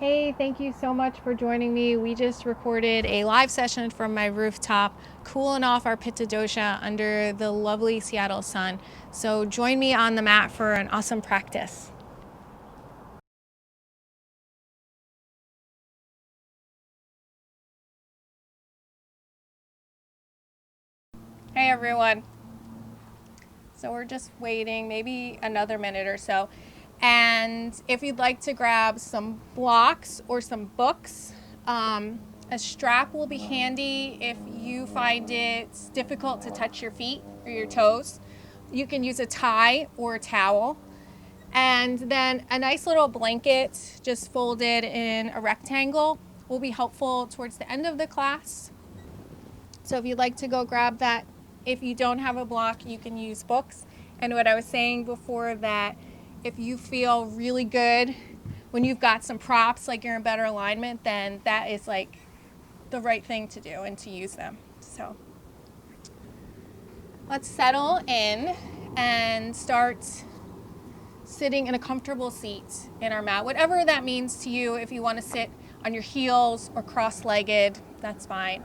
Hey, thank you so much for joining me. We just recorded a live session from my rooftop, cooling off our Pitta Dosha under the lovely Seattle sun. So join me on the mat for an awesome practice. Hey everyone. So we're just waiting maybe another minute or so. And if you'd like to grab some blocks or some books, a strap will be handy if you find it difficult to touch your feet or your toes. You can use a tie or a towel. And then a nice little blanket just folded in a rectangle will be helpful towards the end of the class. So if you'd like to go grab that, if you don't have a block, you can use books. And what I was saying before, that if you feel really good when you've got some props, like you're in better alignment, then that is like the right thing to do and to use them. So let's settle in and start sitting in a comfortable seat in our mat, whatever that means to you. If you want to sit on your heels or cross-legged, that's fine.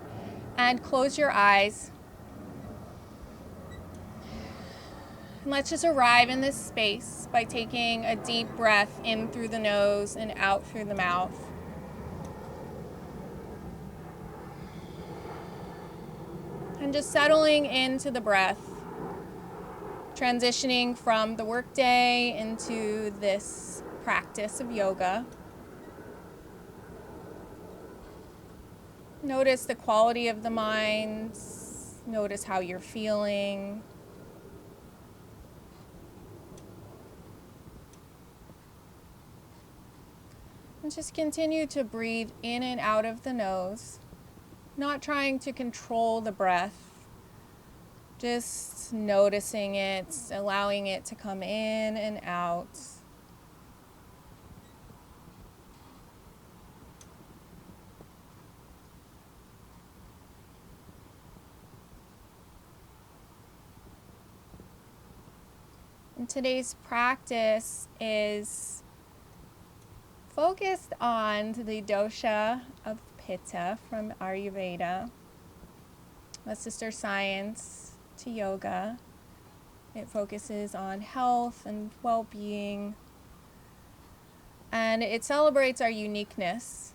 And close your eyes. And let's just arrive in this space by taking a deep breath in through the nose and out through the mouth. And just settling into the breath, transitioning from the workday into this practice of yoga. Notice the quality of the mind. Notice how you're feeling. And just continue to breathe in and out of the nose, not trying to control the breath, just noticing it, allowing it to come in and out. And today's practice is focused on the dosha of Pitta from Ayurveda, a sister science to yoga. It focuses on health and well-being, and it celebrates our uniqueness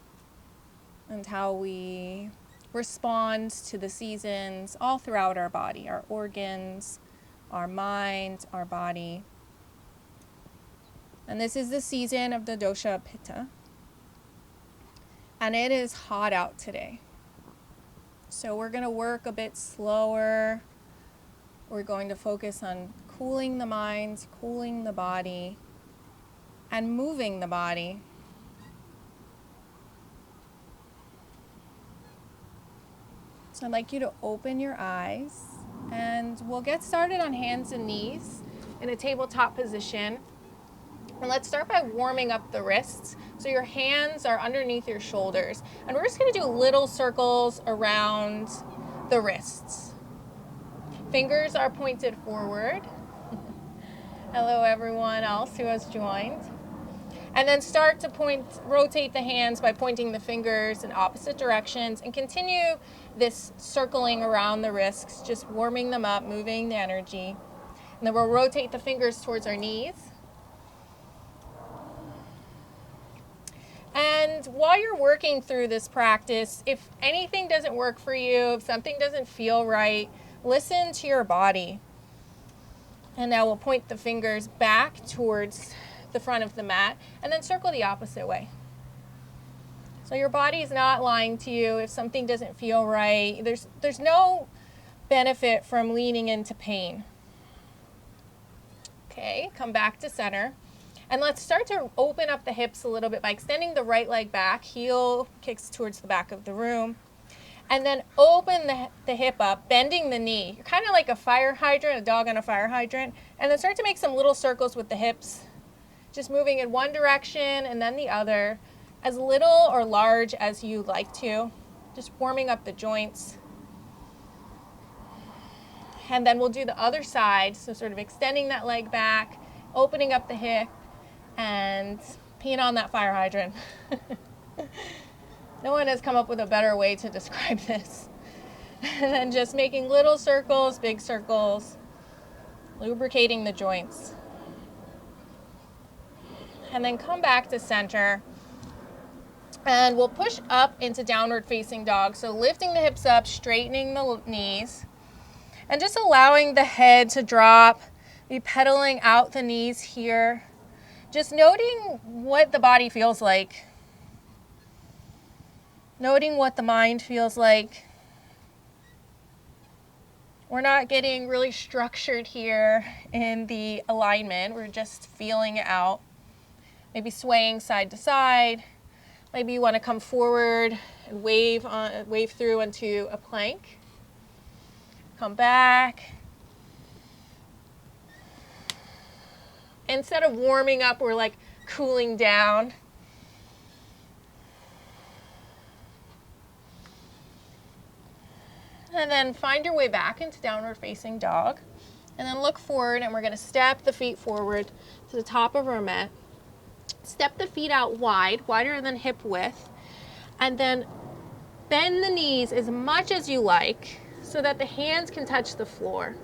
and how we respond to the seasons all throughout our body, our organs, our mind, our body. And this is the season of the dosha Pitta. And it is hot out today. So we're going to work a bit slower. We're going to focus on cooling the mind, cooling the body, and moving the body. So I'd like you to open your eyes, and we'll get started on hands and knees in a tabletop position. And let's start by warming up the wrists. So your hands are underneath your shoulders. And we're just going to do little circles around the wrists. Fingers are pointed forward. Hello, everyone else who has joined. And then start to rotate the hands by pointing the fingers in opposite directions, and continue this circling around the wrists, just warming them up, moving the energy. And then we'll rotate the fingers towards our knees. And while you're working through this practice, if anything doesn't work for you, if something doesn't feel right, listen to your body. And now we'll point the fingers back towards the front of the mat, and then circle the opposite way. So your body is not lying to you if something doesn't feel right. There's no benefit from leaning into pain. Okay, come back to center. And let's start to open up the hips a little bit by extending the right leg back. Heel kicks towards the back of the room. And then open the hip up, bending the knee. You're kind of like a fire hydrant, a dog on a fire hydrant. And then start to make some little circles with the hips, just moving in one direction and then the other, as little or large as you like to, just warming up the joints. And then we'll do the other side, so sort of extending that leg back, opening up the hip, and peeing on that fire hydrant. No one has come up with a better way to describe this. And then just making little circles, big circles, lubricating the joints. And then come back to center. And we'll push up into downward facing dog. So lifting the hips up, straightening the knees, and just allowing the head to drop, be pedaling out the knees here. Just noting what the body feels like. Noting what the mind feels like. We're not getting really structured here in the alignment. We're just feeling it out. Maybe swaying side to side. Maybe you want to come forward and wave through into a plank. Come back. Instead of warming up, we're like cooling down. And then find your way back into downward facing dog. And then look forward, and we're going to step the feet forward to the top of our mat. Step the feet out wide, wider than hip width. And then bend the knees as much as you like so that the hands can touch the floor,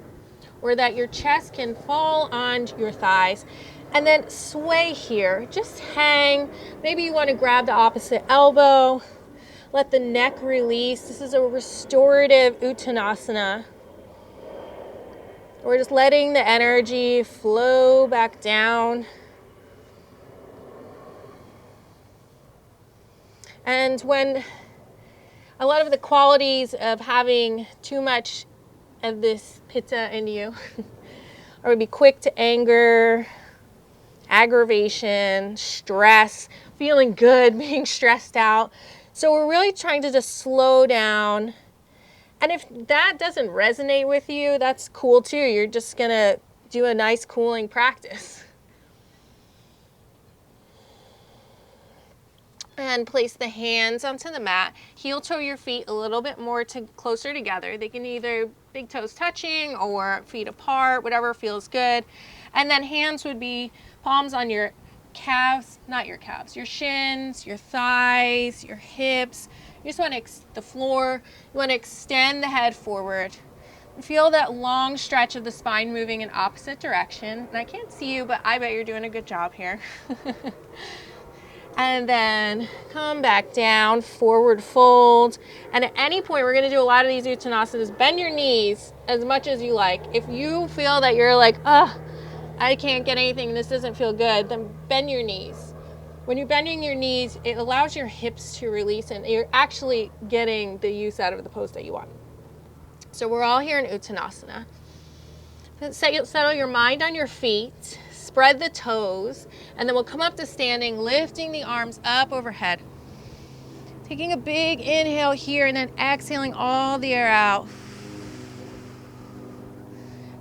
or that your chest can fall on your thighs. And then sway here. Just hang. Maybe you want to grab the opposite elbow. Let the neck release. This is a restorative Uttanasana. We're just letting the energy flow back down. And when a lot of the qualities of having too much of this pitta in you are to be quick to anger, aggravation, stress, feeling good, being stressed out. So we're really trying to just slow down. And if that doesn't resonate with you, that's cool too. You're just going to do a nice cooling practice. And place the hands onto the mat. Heel toe your feet a little bit more closer together. They can either big toes touching or feet apart, whatever feels good. And then hands would be palms on your calves, not your calves, your shins, your thighs, your hips. You just want the floor. You want to extend the head forward. Feel that long stretch of the spine moving in opposite direction. And I can't see you, but I bet you're doing a good job here. And then come back down, forward fold. And at any point, we're going to do a lot of these Uttanasanas. Bend your knees as much as you like. If you feel that you're like, I can't get anything, this doesn't feel good, then bend your knees. When you're bending your knees, it allows your hips to release, and you're actually getting the use out of the pose that you want. So we're all here in Uttanasana. Settle your mind on your feet. Spread the toes, and then we'll come up to standing, lifting the arms up overhead. Taking a big inhale here, and then exhaling all the air out.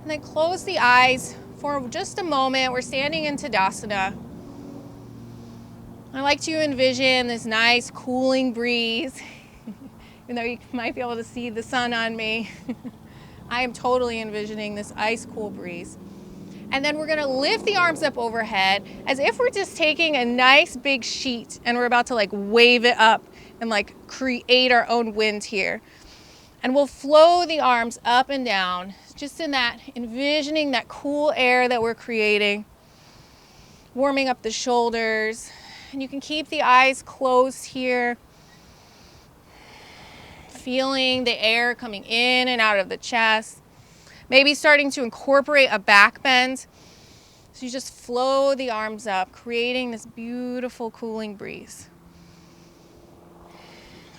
And then close the eyes for just a moment. We're standing in Tadasana. I like to envision this nice cooling breeze, even though you might be able to see the sun on me. I am totally envisioning this ice cool breeze. And then we're going to lift the arms up overhead as if we're just taking a nice big sheet and we're about to like wave it up and like create our own wind here. And we'll flow the arms up and down, just in that, envisioning that cool air that we're creating, warming up the shoulders. And you can keep the eyes closed here, feeling the air coming in and out of the chest. Maybe starting to incorporate a back bend. So you just flow the arms up, creating this beautiful cooling breeze.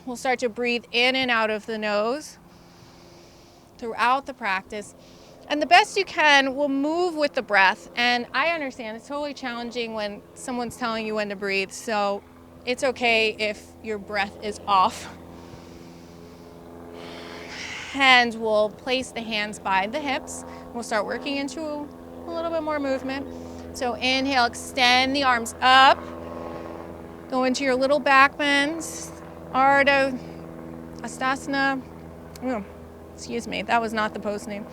We'll start to breathe in and out of the nose throughout the practice. And the best you can, we'll move with the breath. And I understand it's totally challenging when someone's telling you when to breathe. So it's okay if your breath is off. And we'll place the hands by the hips. We'll start working into a little bit more movement. So inhale, extend the arms up. Go into your little back bends. Ardha Astasana. Excuse me, that was not the pose name.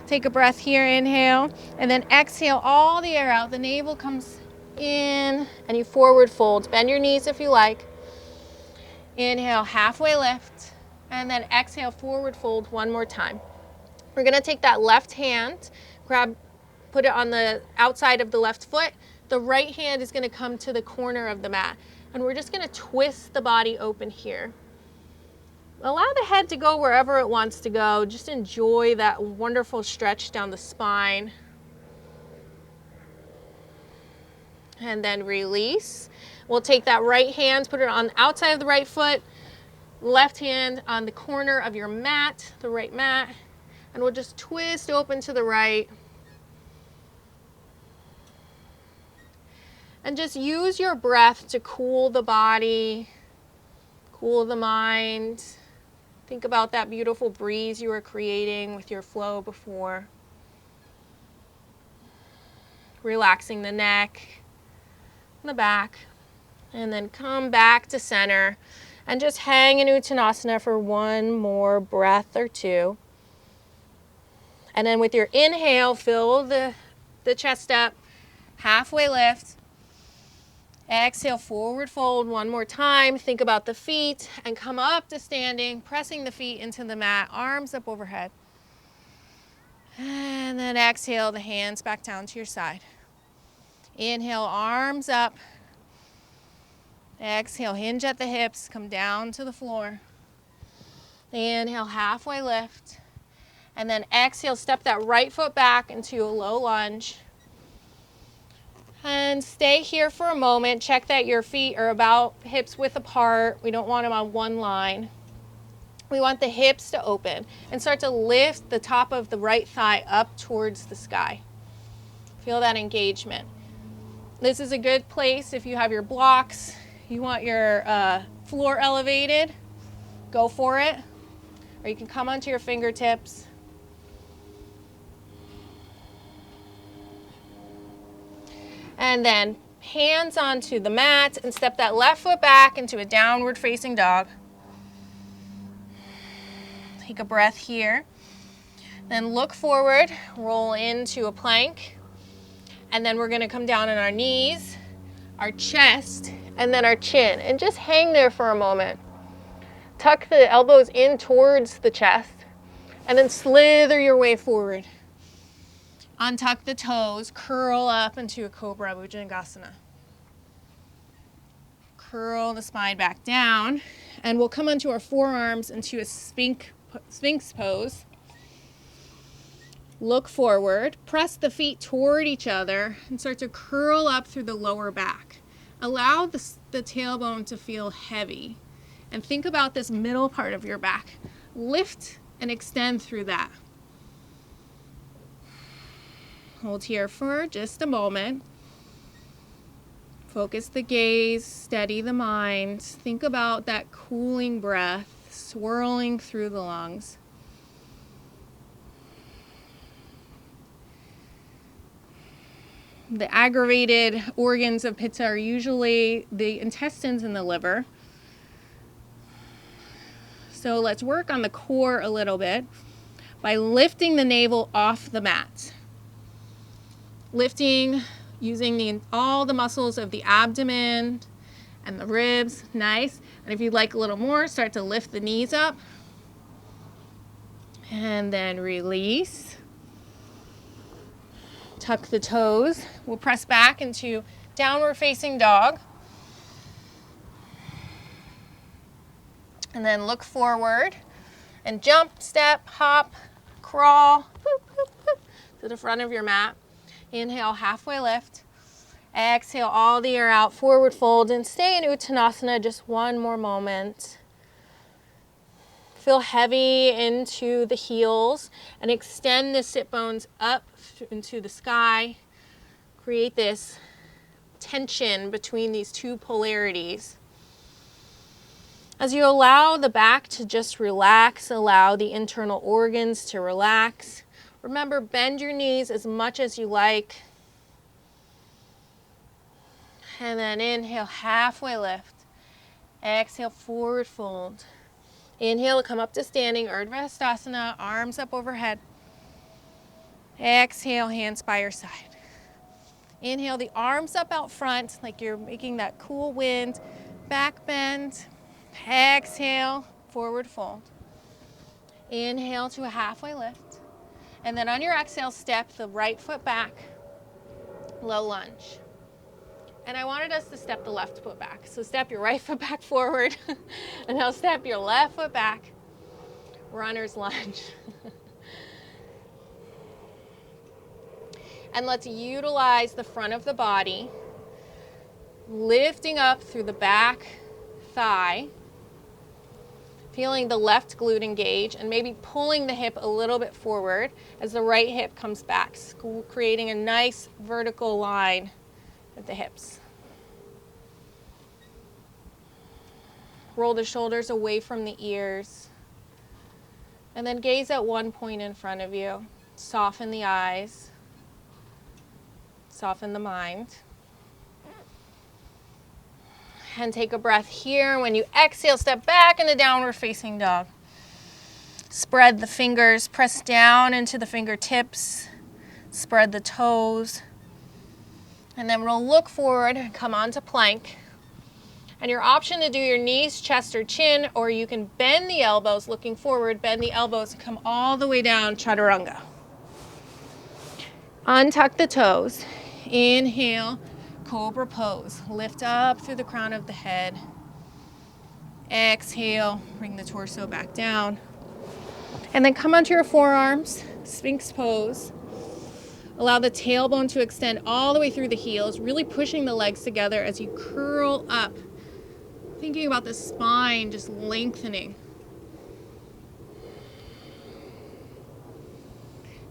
Take a breath here, inhale, and then exhale all the air out. The navel comes in, and you forward fold. Bend your knees if you like. Inhale, halfway lift, and then exhale, forward fold one more time. We're gonna take that left hand, put it on the outside of the left foot. The right hand is gonna come to the corner of the mat. And we're just gonna twist the body open here. Allow the head to go wherever it wants to go. Just enjoy that wonderful stretch down the spine. And then release. We'll take that right hand, put it on the outside of the right foot, left hand on the corner of your mat, the right mat, and we'll just twist open to the right. And just use your breath to cool the body, cool the mind. Think about that beautiful breeze you were creating with your flow before. Relaxing the neck, the back, and then come back to center and just hang in Uttanasana for one more breath or two. And then with your inhale, fill the chest up, halfway lift. Exhale, forward fold one more time. Think about the feet and come up to standing, pressing the feet into the mat, arms up overhead. And then exhale, the hands back down to your side. Inhale, arms up. Exhale, hinge at the hips, come down to the floor. Inhale, halfway lift. And then exhale, step that right foot back into a low lunge. And stay here for a moment. Check that your feet are about hips width apart. We don't want them on one line. We want the hips to open and start to lift the top of the right thigh up towards the sky. Feel that engagement. This is a good place if you have your blocks, you want your floor elevated, go for it. Or you can come onto your fingertips. And then hands onto the mat and step that left foot back into a downward facing dog. Take a breath here. Then look forward, roll into a plank. And then we're gonna come down on our knees, our chest, and then our chin. And just hang there for a moment. Tuck the elbows in towards the chest. And then slither your way forward. Untuck the toes, curl up into a Cobra Bhujangasana. Curl the spine back down, and we'll come onto our forearms into a Sphinx pose. Look forward, press the feet toward each other, and start to curl up through the lower back. Allow the tailbone to feel heavy, and think about this middle part of your back. Lift and extend through that. Hold here for just a moment. Focus the gaze, steady the mind. Think about that cooling breath swirling through the lungs. The aggravated organs of Pitta are usually the intestines and the liver. So let's work on the core a little bit by lifting the navel off the mat. Lifting using all the muscles of the abdomen and the ribs, nice. And if you'd like a little more, start to lift the knees up. And then release. Tuck the toes. We'll press back into downward facing dog. And then look forward and jump, step, hop, crawl to the front of your mat. Inhale, halfway lift. Exhale all the air out, forward fold, and stay in Uttanasana just one more moment. Feel heavy into the heels and extend the sit bones up into the sky. Create this tension between these two polarities. As you allow the back to just relax, allow the internal organs to relax. Remember, bend your knees as much as you like. And then inhale, halfway lift. Exhale, forward fold. Inhale, come up to standing, Urdhva Hastasana, arms up overhead. Exhale, hands by your side. Inhale, the arms up out front, like you're making that cool wind. Back bend, Exhale, forward fold. Inhale to a halfway lift. And then on your exhale, step the right foot back, low lunge. And I wanted us to step the left foot back. So step your right foot back forward, and now step your left foot back, runner's lunge. And let's utilize the front of the body, lifting up through the back thigh, feeling the left glute engage, and maybe pulling the hip a little bit forward as the right hip comes back, creating a nice vertical line at the hips. Roll the shoulders away from the ears, and then gaze at one point in front of you. Soften the eyes, soften the mind. And take a breath here. When you exhale, step back into downward facing dog. Spread the fingers, press down into the fingertips, spread the toes. And then we'll look forward and come onto plank. And your option to do your knees, chest, or chin, or you can bend the elbows looking forward, bend the elbows, and come all the way down, chaturanga. Untuck the toes. Inhale, cobra pose. Lift up through the crown of the head. Exhale, bring the torso back down. And then come onto your forearms, Sphinx pose. Allow the tailbone to extend all the way through the heels, really pushing the legs together as you curl up. Thinking about the spine just lengthening.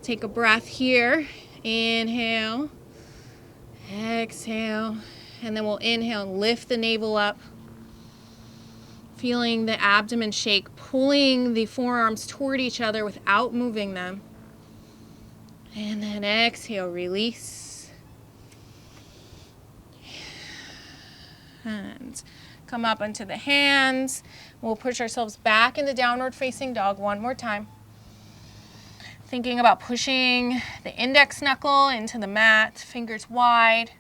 Take a breath here. Inhale, exhale, and then we'll inhale and lift the navel up. Feeling the abdomen shake, pulling the forearms toward each other without moving them. And then exhale, release. And come up onto the hands. We'll push ourselves back into downward facing dog one more time. Thinking about pushing the index knuckle into the mat, fingers wide.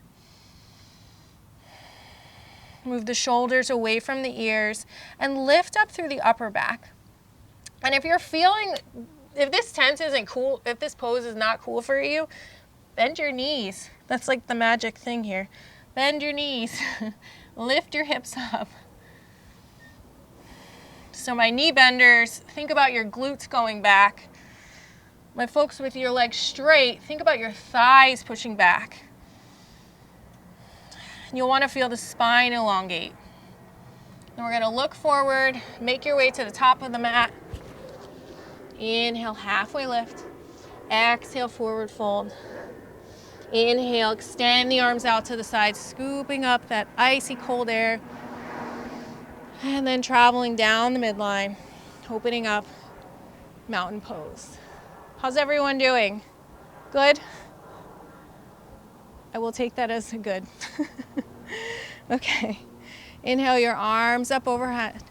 Move the shoulders away from the ears and lift up through the upper back. And if you're feeling, if this tense isn't cool, if this pose is not cool for you, bend your knees. That's like the magic thing here. Bend your knees. Lift your hips up. So my knee benders, think about your glutes going back. My folks with your legs straight, think about your thighs pushing back. You'll want to feel the spine elongate. And we're going to look forward, make your way to the top of the mat. Inhale, halfway lift. Exhale, forward fold. Inhale, extend the arms out to the side, scooping up that icy cold air. And then traveling down the midline, opening up, mountain pose. How's everyone doing? Good? I will take that as a good. Okay. Inhale your arms up overhead.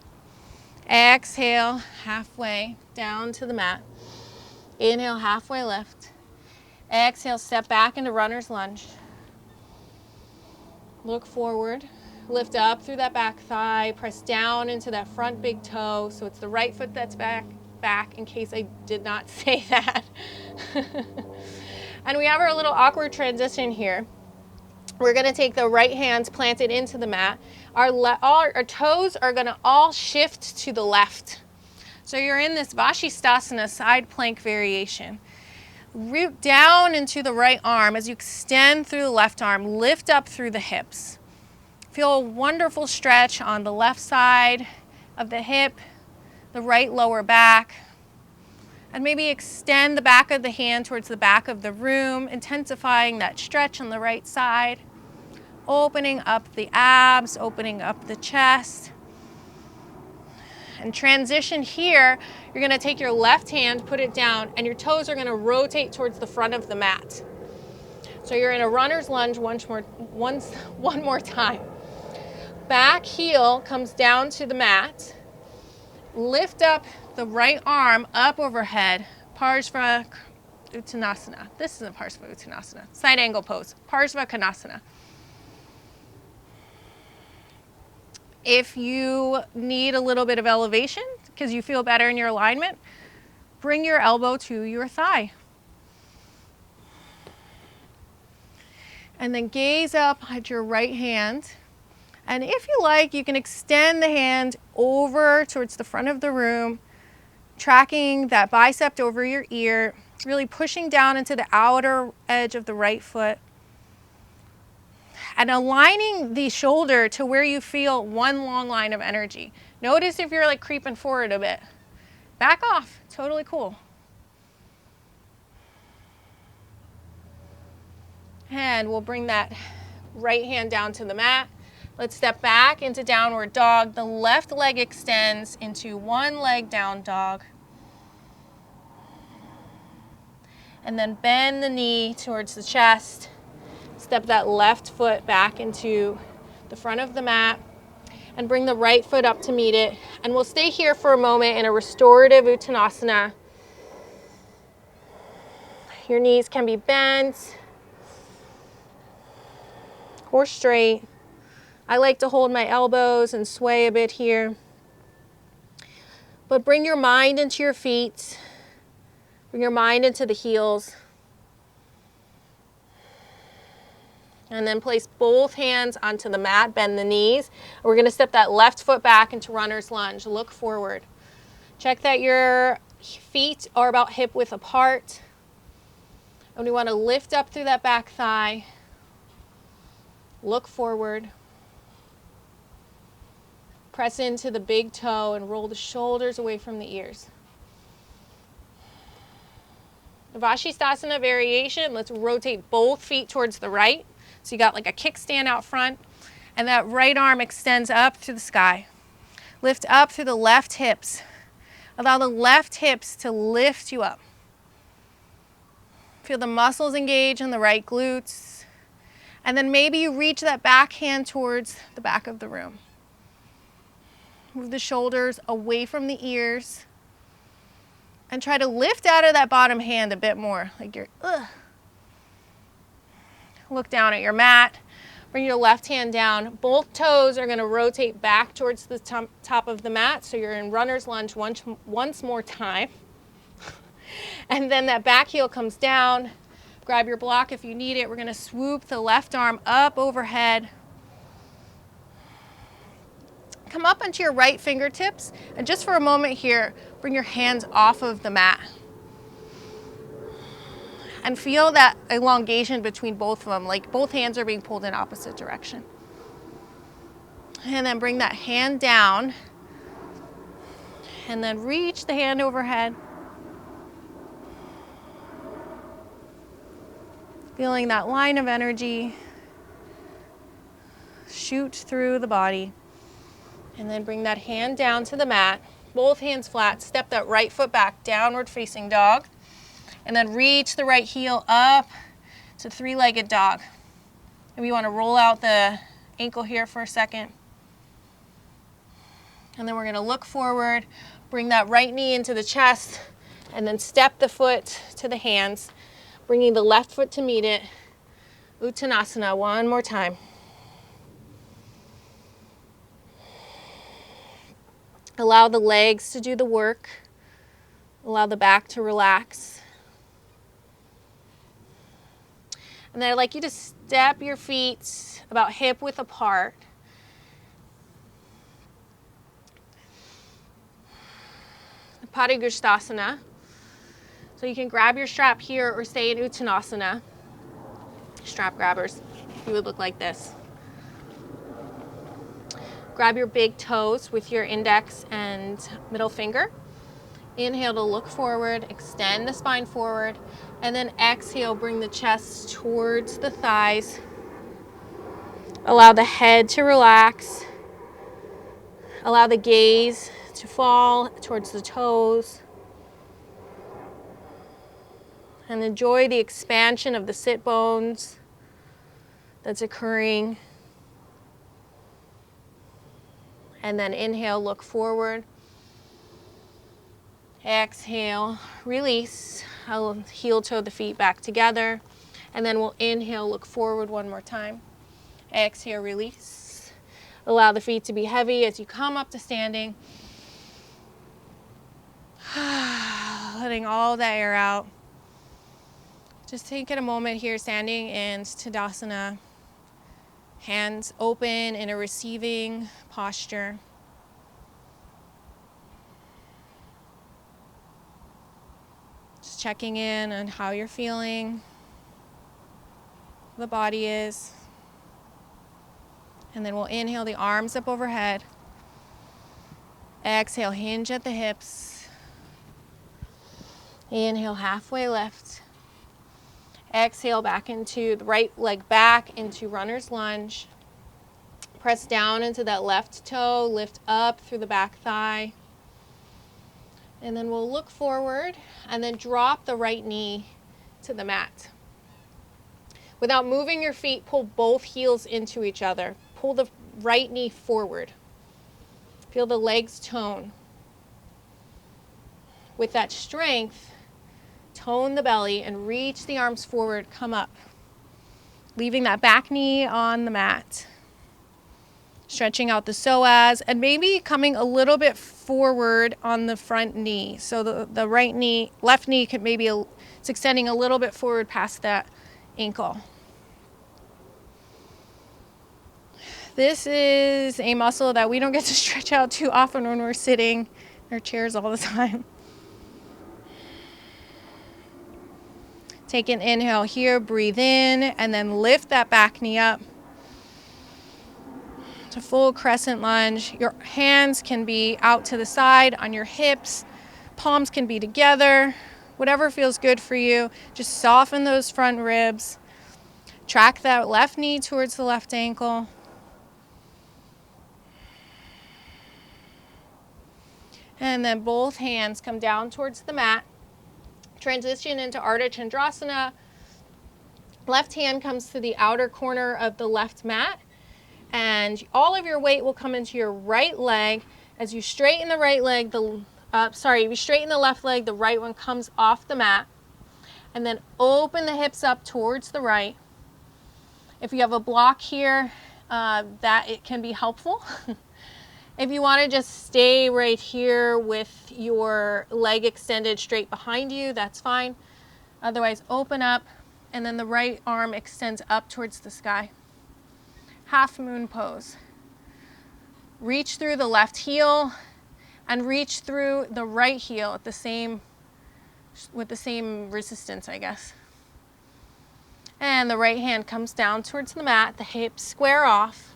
Exhale, halfway down to the mat. Inhale, halfway lift. Exhale, step back into runner's lunge. Look forward. Lift up through that back thigh. Press down into that front big toe. So it's the right foot that's back in case I did not say that. And we have our little awkward transition here. We're going to take the right hands planted into the mat. Our toes are going to all shift to the left. So you're in this Vashisthasana side plank variation. Root down into the right arm as you extend through the left arm. Lift up through the hips. Feel a wonderful stretch on the left side of the hip, the right lower back. And maybe extend the back of the hand towards the back of the room, intensifying that stretch on the right side. Opening up the abs, opening up the chest. And transition here, you're going to take your left hand, put it down, and your toes are going to rotate towards the front of the mat. So you're in a runner's lunge one more time. Back heel comes down to the mat. Lift up the right arm up overhead. Parsva Uttanasana. This isn't Parsva Uttanasana. Side angle pose. Parsva Konasana. If you need a little bit of elevation because you feel better in your alignment, bring your elbow to your thigh. And then gaze up at your right hand. And if you like, you can extend the hand over towards the front of the room, tracking that bicep over your ear, really pushing down into the outer edge of the right foot. And aligning the shoulder to where you feel one long line of energy. Notice if you're like creeping forward a bit. Back off, totally cool. And we'll bring that right hand down to the mat. Let's step back into downward dog. The left leg extends into one leg down dog. And then bend the knee towards the chest. Step that left foot back into the front of the mat and bring the right foot up to meet it. And we'll stay here for a moment in a restorative Uttanasana. Your knees can be bent or straight. I like to hold my elbows and sway a bit here. But bring your mind into your feet. Bring your mind into the heels. And then place both hands onto the mat, bend the knees. We're going to step that left foot back into runner's lunge. Look forward. Check that your feet are about hip width apart. And we want to lift up through that back thigh. Look forward. Press into the big toe and roll the shoulders away from the ears. Vashisthasana variation, let's rotate both feet towards the right. So you got like a kickstand out front, and that right arm extends up to the sky. Lift up through the left hips. Allow the left hips to lift you up. Feel the muscles engage in the right glutes. And then maybe you reach that back hand towards the back of the room. Move the shoulders away from the ears. And try to lift out of that bottom hand a bit more, like you're, Look down at your mat. Bring your left hand down. Both toes are going to rotate back towards the top of the mat, so you're in runner's lunge once more time. And then that back heel comes down. Grab your block if you need it. We're going to swoop the left arm up overhead. Come up onto your right fingertips, and just for a moment here, bring your hands off of the mat. And feel that elongation between both of them, like both hands are being pulled in opposite direction. And then bring that hand down, and then reach the hand overhead. Feeling that line of energy shoot through the body. And then bring that hand down to the mat, both hands flat, step that right foot back, downward facing dog, and then reach the right heel up to three-legged dog. And we want to roll out the ankle here for a second. And then we're going to look forward, bring that right knee into the chest, and then step the foot to the hands, bringing the left foot to meet it. Uttanasana, one more time. Allow the legs to do the work. Allow the back to relax. And then I'd like you to step your feet about hip width apart. Pitta. So you can grab your strap here or stay in Uttanasana. Strap grabbers, you would look like this. Grab your big toes with your index and middle finger. Inhale to look forward, extend the spine forward, and then exhale, bring the chest towards the thighs. Allow the head to relax. Allow the gaze to fall towards the toes. And enjoy the expansion of the sit bones that's occurring. And then inhale, look forward. Exhale, release. I'll heel toe the feet back together. And then we'll inhale, look forward one more time. Exhale, release. Allow the feet to be heavy as you come up to standing. Letting all the air out. Just taking a moment here, standing in Tadasana. Hands open in a receiving posture. Just checking in on how you're feeling, the body is. And then we'll inhale the arms up overhead. Exhale, hinge at the hips. Inhale, halfway lift. Exhale, back into the right leg back into runner's lunge. Press down into that left toe, lift up through the back thigh. And then we'll look forward and then drop the right knee to the mat. Without moving your feet, pull both heels into each other. Pull the right knee forward. Feel the legs tone. With that strength, tone the belly and reach the arms forward, come up. Leaving that back knee on the mat. Stretching out the psoas and maybe coming a little bit forward on the front knee. So the right knee, left knee could maybe, it's extending a little bit forward past that ankle. This is a muscle that we don't get to stretch out too often when we're sitting in our chairs all the time. Take an inhale here, breathe in, and then lift that back knee up to full crescent lunge. Your hands can be out to the side on your hips. Palms can be together. Whatever feels good for you. Just soften those front ribs. Track that left knee towards the left ankle. And then both hands come down towards the mat. Transition into Ardha Chandrasana. Left hand comes to the outer corner of the left mat. And all of your weight will come into your right leg. As you straighten the right leg, you straighten the left leg, the right one comes off the mat. And then open the hips up towards the right. If you have a block here, that it can be helpful. If you want to just stay right here with your leg extended straight behind you, that's fine. Otherwise, open up, and then the right arm extends up towards the sky. Half moon pose. Reach through the left heel and reach through the right heel at with the same resistance, I guess. And the right hand comes down towards the mat, the hips square off.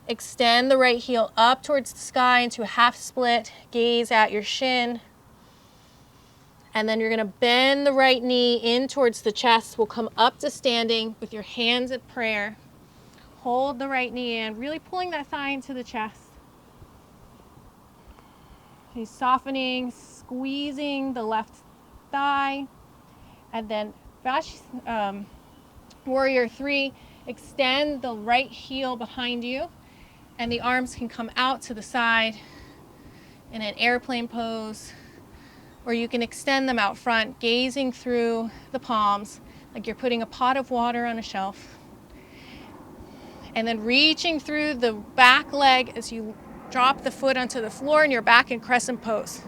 Extend the right heel up towards the sky into a half split. Gaze at your shin. And then you're going to bend the right knee in towards the chest. We'll come up to standing with your hands at prayer. Hold the right knee in, really pulling that thigh into the chest. Okay, softening, squeezing the left thigh. And then Warrior 3, extend the right heel behind you. And the arms can come out to the side in an airplane pose, or you can extend them out front, gazing through the palms like you're putting a pot of water on a shelf. And then reaching through the back leg as you drop the foot onto the floor and you're back in crescent pose.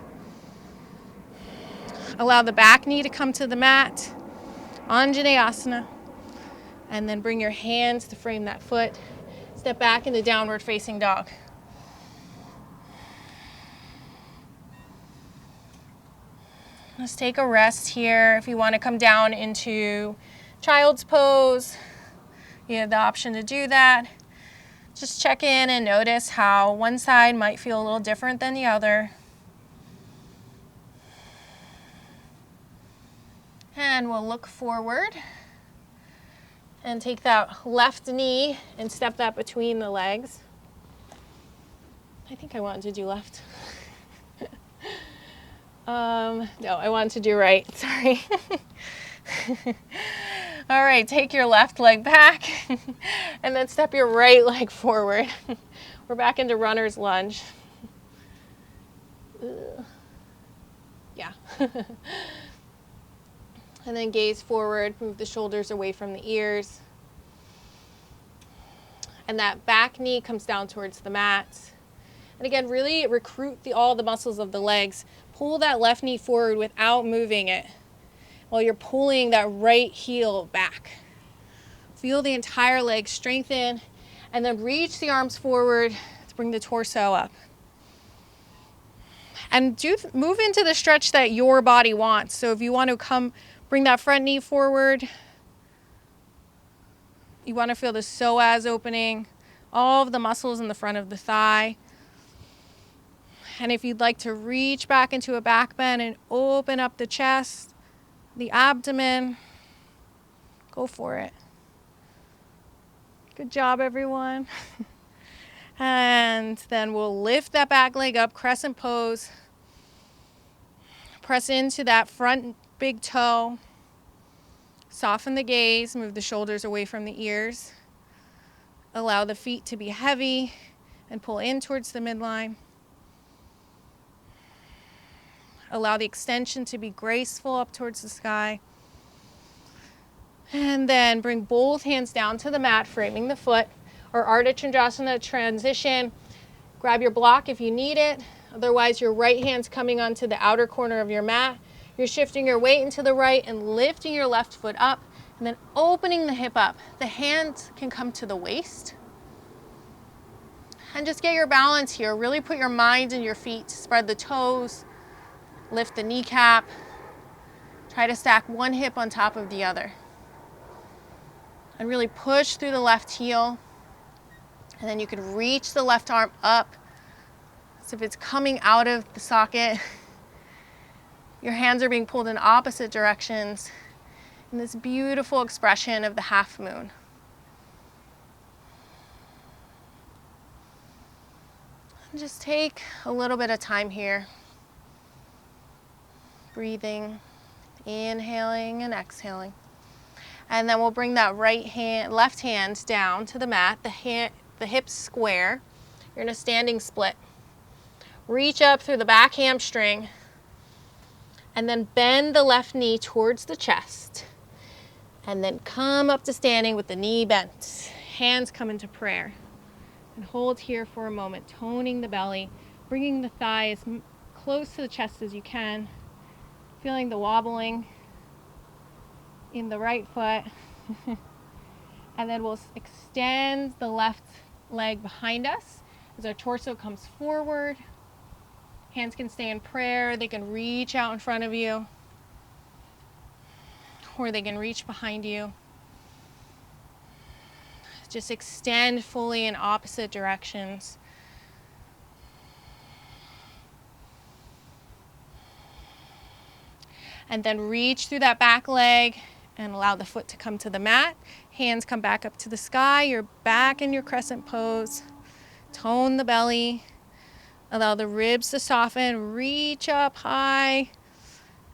Allow the back knee to come to the mat, Anjaneyasana, and then bring your hands to frame that foot. Step back into downward facing dog. Let's take a rest here. If you want to come down into child's pose, you have the option to do that. Just check in and notice how one side might feel a little different than the other. And we'll look forward and take that left knee and step that between the legs. I think I wanted to do left. No, I wanted to do right, sorry. All right, take your left leg back and then step your right leg forward. We're back into runner's lunge. Yeah. And then gaze forward, move the shoulders away from the ears. And that back knee comes down towards the mat. And again, really recruit all the muscles of the legs. Pull that left knee forward without moving it while you're pulling that right heel back. Feel the entire leg strengthen, and then reach the arms forward to bring the torso up. And move into the stretch that your body wants. So if you want to bring that front knee forward, you want to feel the psoas opening, all of the muscles in the front of the thigh. And if you'd like to reach back into a back bend and open up the chest, the abdomen, go for it. Good job, everyone. And then we'll lift that back leg up, crescent pose. Press into that front big toe. Soften the gaze, move the shoulders away from the ears. Allow the feet to be heavy and pull in towards the midline. Allow the extension to be graceful up towards the sky. And then bring both hands down to the mat, framing the foot, or Ardha Chandrasana transition. Grab your block if you need it. Otherwise, your right hand's coming onto the outer corner of your mat. You're shifting your weight into the right and lifting your left foot up, and then opening the hip up. The hands can come to the waist. And just get your balance here. Really put your mind in your feet. Spread the toes, lift the kneecap. Try to stack one hip on top of the other. And really push through the left heel. And then you can reach the left arm up. So if it's coming out of the socket, your hands are being pulled in opposite directions in this beautiful expression of the half moon. And just take a little bit of time here. Breathing, inhaling and exhaling. And then we'll bring that left hand down to the mat, the hips square. You're in a standing split. Reach up through the back hamstring, and then bend the left knee towards the chest. And then come up to standing with the knee bent. Hands come into prayer. And hold here for a moment, toning the belly, bringing the thigh as close to the chest as you can. Feeling the wobbling in the right foot. And then we'll extend the left leg behind us as our torso comes forward. Hands can stay in prayer. They can reach out in front of you, or they can reach behind you. Just extend fully in opposite directions. And then reach through that back leg and allow the foot to come to the mat. Hands come back up to the sky. You're back in your crescent pose. Tone the belly. Allow the ribs to soften. Reach up high.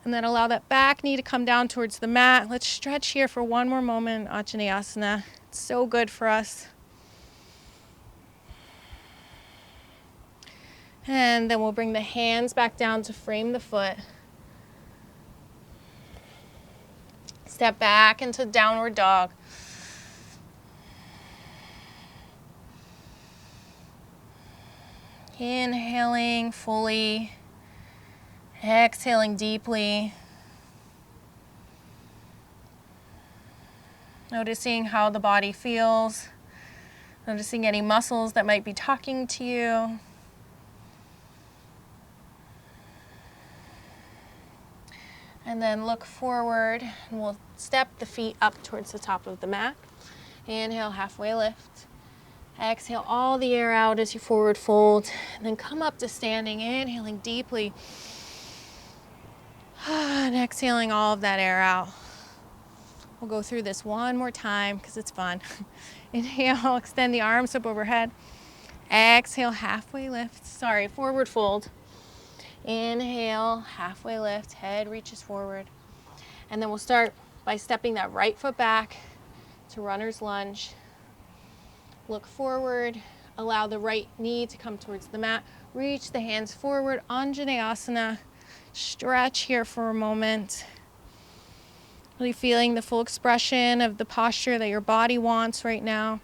And then allow that back knee to come down towards the mat. Let's stretch here for one more moment in Anjaneyasana. It's so good for us. And then we'll bring the hands back down to frame the foot. Step back into downward dog. Inhaling fully, exhaling deeply. Noticing how the body feels. Noticing any muscles that might be talking to you. And then look forward, and we'll step the feet up towards the top of the mat. Inhale, halfway lift. Exhale all the air out as you forward fold. And then come up to standing, inhaling deeply. And exhaling all of that air out. We'll go through this one more time because it's fun. Inhale, extend the arms up overhead. Exhale, halfway lift. Forward fold. Inhale, halfway lift, head reaches forward. And then we'll start by stepping that right foot back to runner's lunge. Look forward, allow the right knee to come towards the mat. Reach the hands forward, Anjaneyasana. Stretch here for a moment. Really feeling the full expression of the posture that your body wants right now.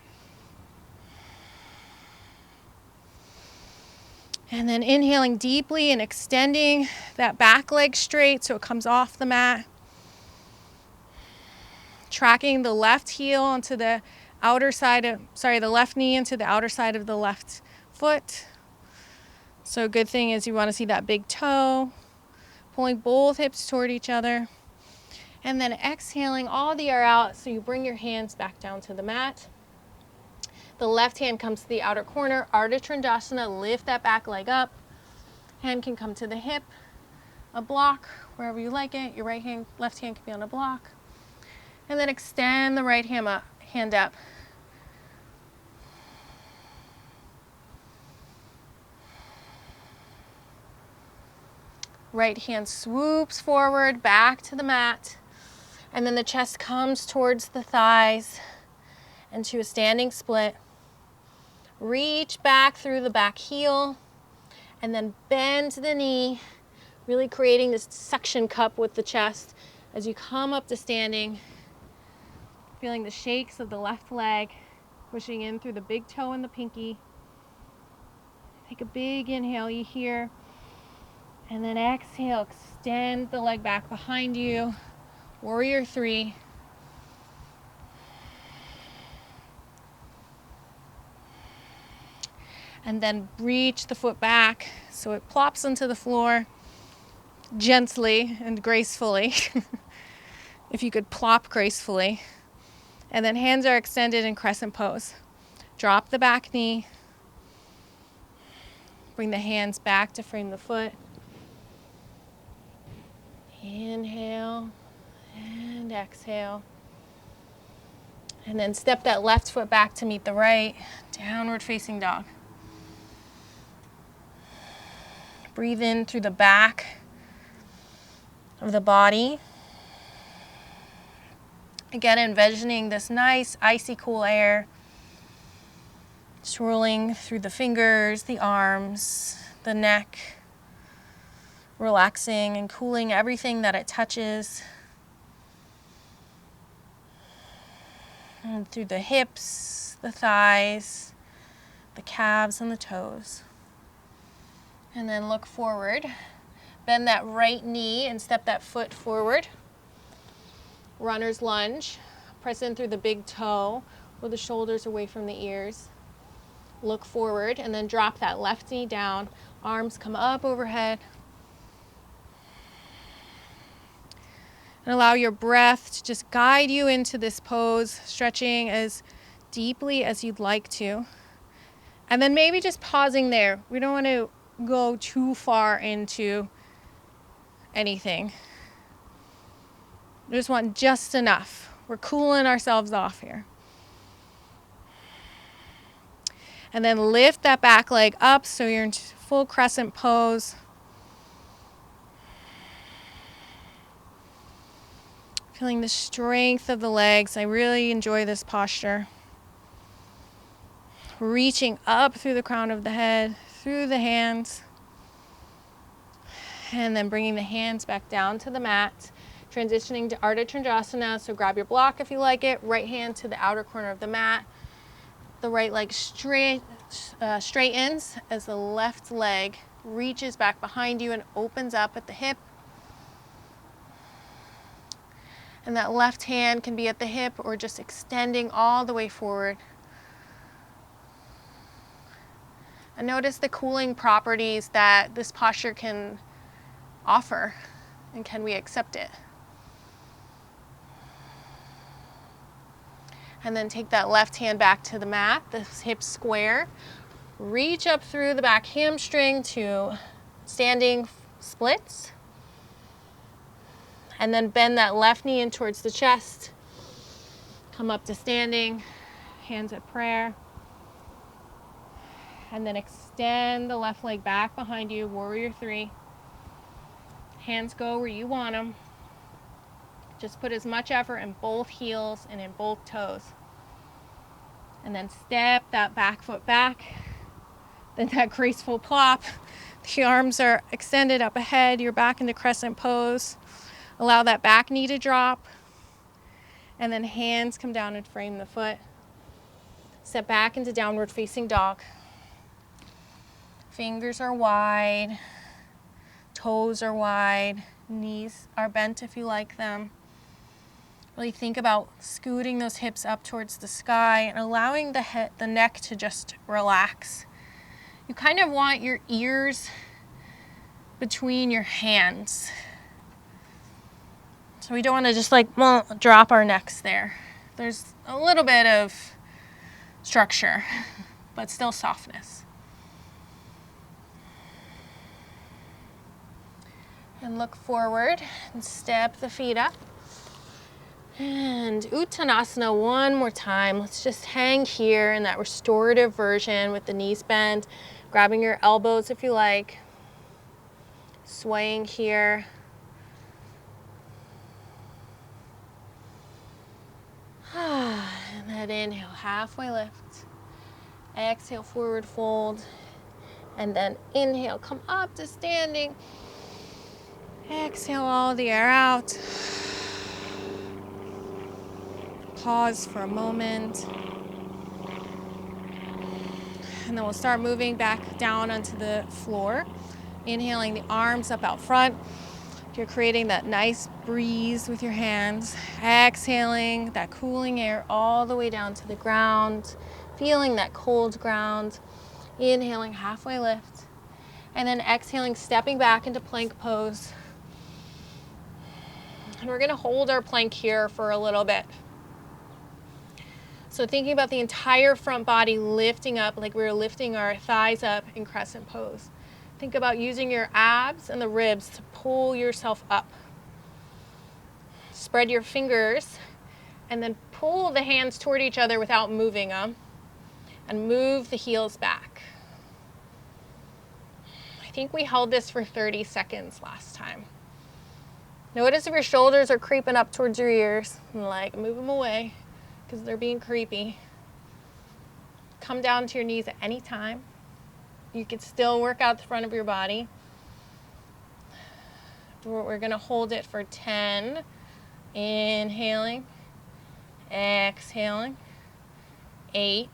And then inhaling deeply and extending that back leg straight so it comes off the mat. Tracking the left heel onto the outer side of, the left knee into the outer side of the left foot. So a good thing is you want to see that big toe. Pulling both hips toward each other. And then exhaling all the air out so you bring your hands back down to the mat. The left hand comes to the outer corner, Ardha Trikonasana, lift that back leg up. Hand can come to the hip, a block, wherever you like it. Your left hand can be on a block. And then extend the right hand up. Right hand swoops forward, back to the mat. And then the chest comes towards the thighs into a standing split. Reach back through the back heel and then bend the knee, really creating this suction cup with the chest as you come up to standing, feeling the shakes of the left leg, pushing in through the big toe and the pinky. Take a big inhale here, and then exhale, extend the leg back behind you, warrior three. And then reach the foot back so it plops onto the floor gently and gracefully. If you could plop gracefully. And then hands are extended in crescent pose. Drop the back knee. Bring the hands back to frame the foot. Inhale and exhale. And then step that left foot back to meet the right. Downward facing dog. Breathe in through the back of the body. Again, envisioning this nice icy cool air swirling through the fingers, the arms, the neck, relaxing and cooling everything that it touches. And through the hips, the thighs, the calves, and the toes. And then look forward. Bend that right knee and step that foot forward. Runner's lunge. Press in through the big toe with the shoulders away from the ears. Look forward and then drop that left knee down. Arms come up overhead. And allow your breath to just guide you into this pose, stretching as deeply as you'd like to. And then maybe just pausing there. We don't want to go too far into anything. We just want just enough. We're cooling ourselves off here. And then lift that back leg up so you're in full crescent pose. Feeling the strength of the legs. I really enjoy this posture. Reaching up through the crown of the head, through the hands. And then bringing the hands back down to the mat. Transitioning to Ardha Trikonasana. So grab your block if you like it. Right hand to the outer corner of the mat. The right leg straightens as the left leg reaches back behind you and opens up at the hip. And that left hand can be at the hip or just extending all the way forward. And notice the cooling properties that this posture can offer, and can we accept it? And then take that left hand back to the mat, the hips square. Reach up through the back hamstring to standing splits. And then bend that left knee in towards the chest. Come up to standing, hands at prayer. And then extend the left leg back behind you, warrior three. Hands go where you want them. Just put as much effort in both heels and in both toes. And then step that back foot back. Then that graceful plop. The arms are extended up ahead. You're back into crescent pose. Allow that back knee to drop. And then hands come down and frame the foot. Step back into downward facing dog. Fingers are wide, toes are wide, knees are bent if you like them. Really think about scooting those hips up towards the sky and allowing the neck to just relax. You kind of want your ears between your hands. So we don't want to just like drop our necks there. There's a little bit of structure, but still softness. And look forward and step the feet up. And Uttanasana one more time. Let's just hang here in that restorative version with the knees bent, grabbing your elbows if you like, swaying here. And then inhale, halfway lift. Exhale, forward fold. And then inhale, come up to standing. Exhale all the air out. Pause for a moment. And then we'll start moving back down onto the floor. Inhaling the arms up out front. You're creating that nice breeze with your hands. Exhaling that cooling air all the way down to the ground. Feeling that cold ground. Inhaling, halfway lift. And then exhaling, stepping back into plank pose. And we're going to hold our plank here for a little bit. So thinking about the entire front body lifting up like we were lifting our thighs up in crescent pose. Think about using your abs and the ribs to pull yourself up. Spread your fingers and then pull the hands toward each other without moving them. And move the heels back. I think we held this for 30 seconds last time. Notice if your shoulders are creeping up towards your ears. And like move them away because they're being creepy. Come down to your knees at any time. You can still work out the front of your body. We're going to hold it for 10. Inhaling. Exhaling. 8.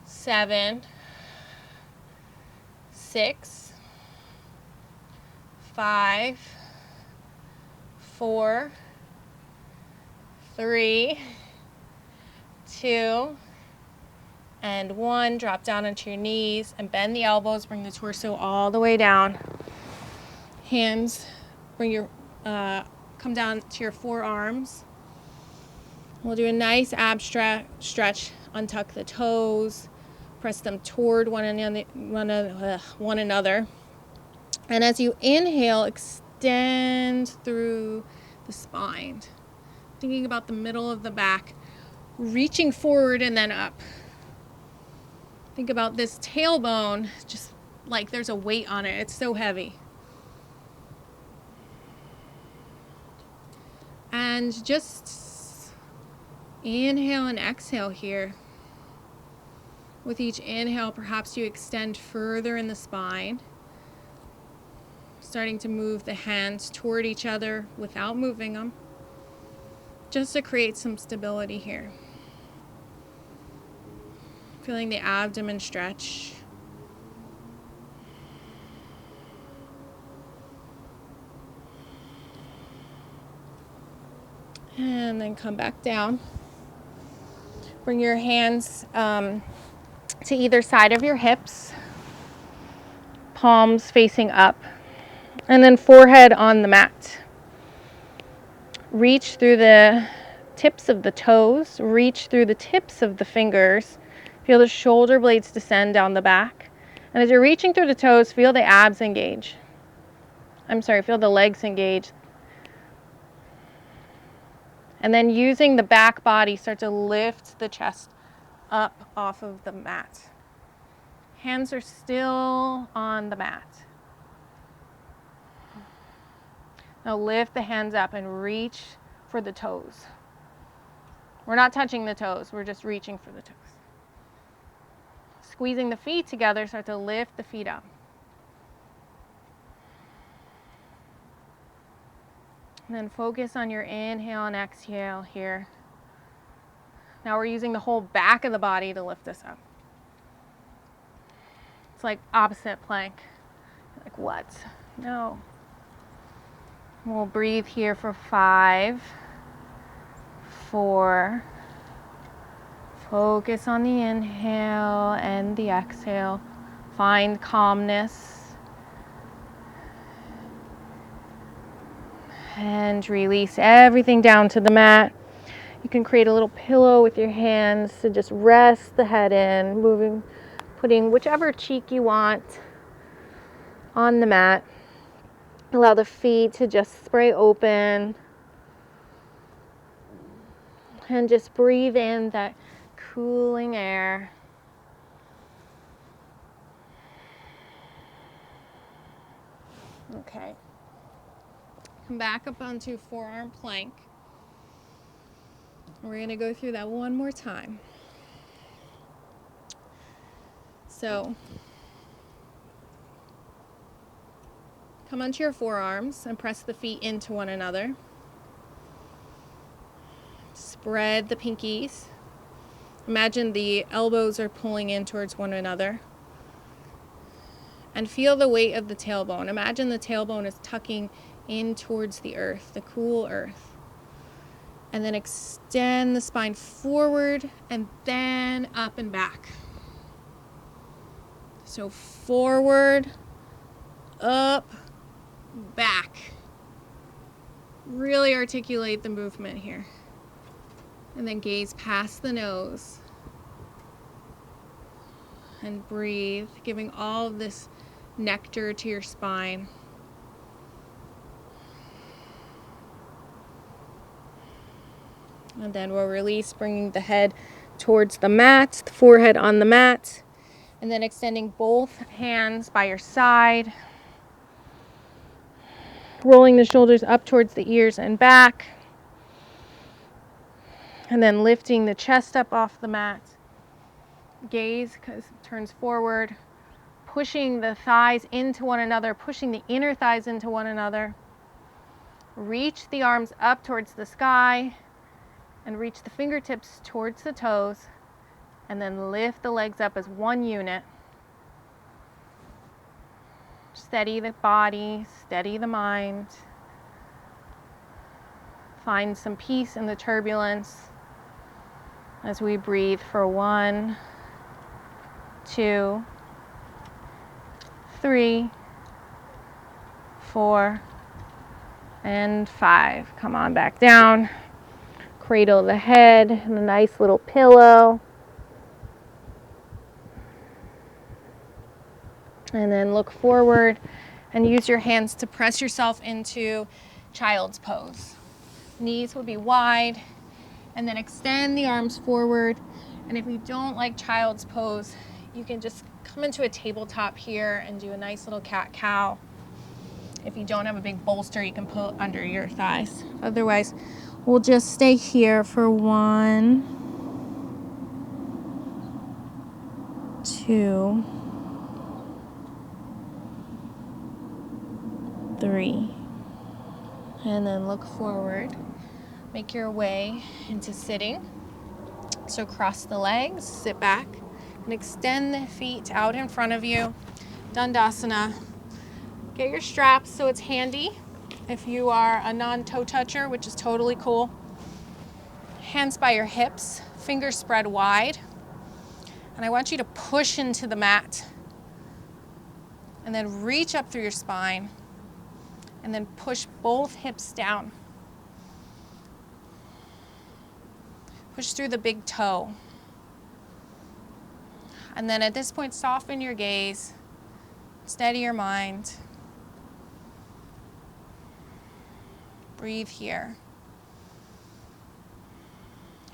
7. 6. 5. 4. 3. 2. And 1, drop down onto your knees and bend the elbows, bring the torso all the way down. Hands, come down to your forearms. We'll do a nice ab stretch, untuck the toes, press them toward one another. And as you inhale, extend through the spine. Thinking about the middle of the back, reaching forward and then up. Think about this tailbone, just like there's a weight on it. It's so heavy. And just inhale and exhale here. With each inhale, perhaps you extend further in the spine. Starting to move the hands toward each other without moving them. Just to create some stability here. Feeling the abdomen stretch. And then come back down. Bring your hands to either side of your hips. Palms facing up. And then forehead on the mat. Reach through the tips of the toes. Reach through the tips of the fingers. Feel the shoulder blades descend down the back. And as you're reaching through the toes, feel the abs engage. Feel the legs engage. And then using the back body, start to lift the chest up off of the mat. Hands are still on the mat. Now lift the hands up and reach for the toes. We're not touching the toes, we're just reaching for the toes. Squeezing the feet together, start to lift the feet up. And then focus on your inhale and exhale here. Now we're using the whole back of the body to lift us up. like opposite plank. Like what? No. We'll breathe here for 5, 4. Focus on the inhale and the exhale. Find calmness. And release everything down to the mat. You can create a little pillow with your hands to just rest the head in, putting whichever cheek you want on the mat. Allow the feet to just spray open. And just breathe in that cooling air. Okay. Come back up onto forearm plank. We're going to go through that one more time. So, come onto your forearms and press the feet into one another. Spread the pinkies. Imagine the elbows are pulling in towards one another. And feel the weight of the tailbone. Imagine the tailbone is tucking in towards the earth, the cool earth. And then extend the spine forward and then up and back. So forward, up, back. Really articulate the movement here. And then gaze past the nose. And breathe, giving all of this nectar to your spine. And then we'll release, bringing the head towards the mat, the forehead on the mat. And then extending both hands by your side. Rolling the shoulders up towards the ears and back. And then lifting the chest up off the mat. Gaze turns forward. Pushing the thighs into one another, pushing the inner thighs into one another. Reach the arms up towards the sky and reach the fingertips towards the toes, and then lift the legs up as one unit. Steady the body, steady the mind. Find some peace in the turbulence as we breathe for 1, 2, 3, 4, and 5. Come on back down. Cradle the head in a nice little pillow. And then look forward and use your hands to press yourself into child's pose. Knees will be wide, and then extend the arms forward. And if you don't like child's pose, you can just come into a tabletop here and do a nice little cat-cow. If you don't have a big bolster, you can put under your thighs. Otherwise, we'll just stay here for 1, 2, 3. And then look forward. Make your way into sitting. So cross the legs, sit back, and extend the feet out in front of you. Dandasana. Get your straps so it's handy if you are a non-toe toucher, which is totally cool. Hands by your hips, fingers spread wide. And I want you to push into the mat. And then reach up through your spine. And then push both hips down. Push through the big toe. And then at this point, soften your gaze. Steady your mind. Breathe here.